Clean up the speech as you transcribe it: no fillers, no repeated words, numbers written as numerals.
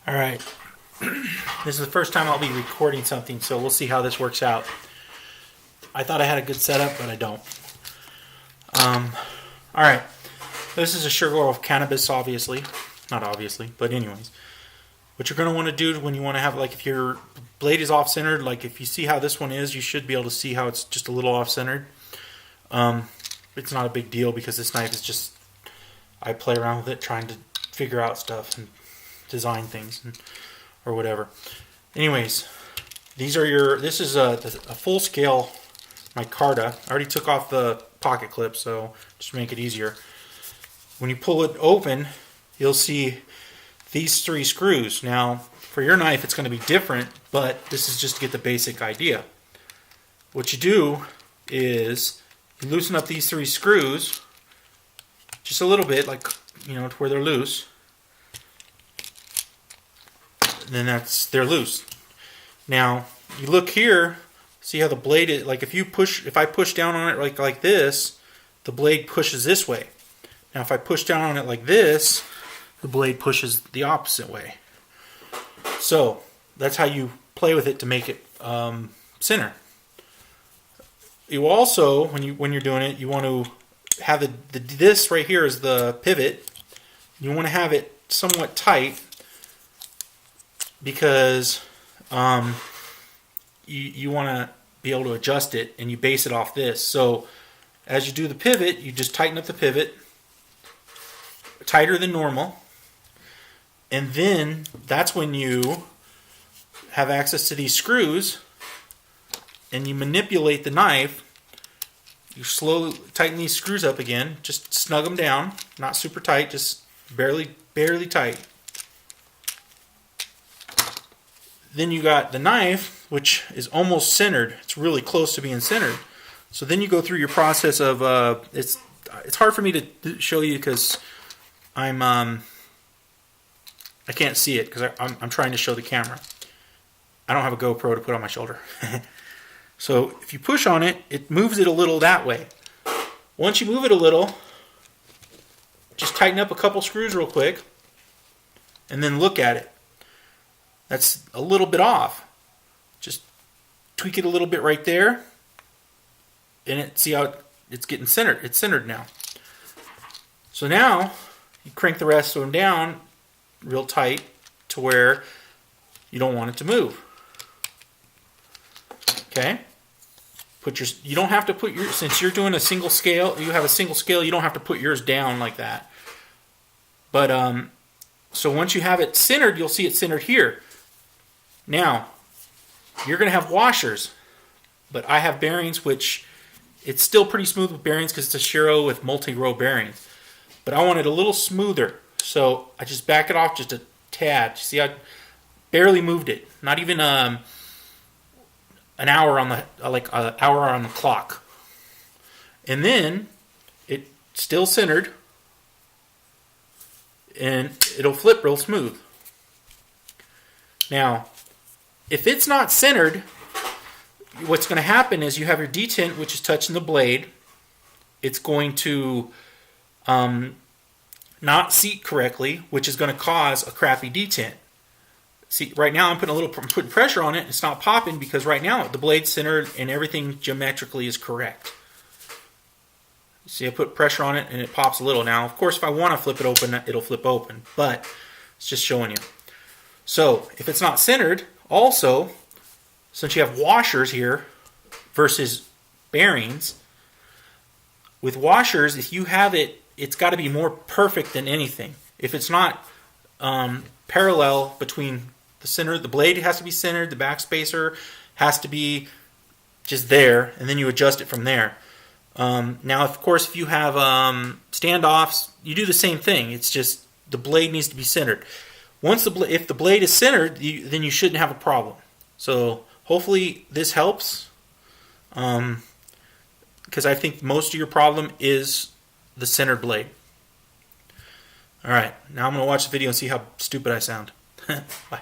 Alright, this is the first time I'll be recording something, so we'll see how this works out. I thought I had a good setup, but I don't. Alright, this is a sugar oil of cannabis, obviously. Not obviously, but anyways. What you're going to want to do when you want to have, like, if your blade is off-centered, like if you see how this one is, you should be able to see how it's just a little off-centered. It's not a big deal because this knife is just, I play around with it trying to figure out stuff and design things or whatever. Anyways, these are your, this is a full scale micarta. I already took off the pocket clip, so just to make it easier. When you pull it open, you'll see these three screws. Now, for your knife, it's going to be different, but this is just to get the basic idea. What you do is you loosen up these three screws just a little bit, like, you know, to where they're loose. And then they're loose. Now, you look here, see how the blade is, like if I push down on it like this, the blade pushes this way. Now if I push down on it like this, the blade pushes the opposite way. So that's how you play with it to make it center. You also, when you're doing it, you want to have this right here is the pivot. You want to have it somewhat tight because you want to be able to adjust it, and you base it off this. So as you do the pivot, you just tighten up the pivot tighter than normal, and then that's when you have access to these screws and you manipulate the knife. You slowly tighten these screws up again, just snug them down, not super tight, just barely tight. Then you got the knife, which is almost centered. It's really close to being centered. So then you go through your process of it's hard for me to show you because I can't see it because I'm trying to show the camera. I don't have a GoPro to put on my shoulder. So if you push on it, it moves it a little that way. Once you move it a little, just tighten up a couple screws real quick and then look at it. That's a little bit off. Just tweak it a little bit right there, and see how it's getting centered. It's centered now. So now you crank the rest of them down real tight to where you don't want it to move. Okay. You don't have to put your, since you're doing a single scale, you have a single scale, you don't have to put yours down like that. But so once you have it centered, you'll see it centered here. Now, you're going to have washers, but I have bearings, which it's still pretty smooth with bearings because it's a Shiro with multi-row bearings. But I want it a little smoother, so I just back it off just a tad. See, I barely moved it. Not even an hour on the hour on the clock. And then it's still centered, and it'll flip real smooth. Now, if it's not centered, what's going to happen is you have your detent, which is touching the blade. It's going to not seat correctly, which is going to cause a crappy detent. See, right now I'm putting pressure on it. It's not popping because right now the blade's centered and everything geometrically is correct. See, I put pressure on it and it pops a little. Now, of course, if I want to flip it open, it'll flip open, but it's just showing you. So, if it's not centered, also, since you have washers here versus bearings, with washers, if you have it, it's got to be more perfect than anything. If it's not parallel between the center, the blade has to be centered, the back spacer has to be just there, and then you adjust it from there. Now, of course, if you have standoffs, you do the same thing. It's just the blade needs to be centered. If the blade is centered, then you shouldn't have a problem. So hopefully this helps, because I think most of your problem is the centered blade. All right, now I'm going to watch the video and see how stupid I sound. Bye.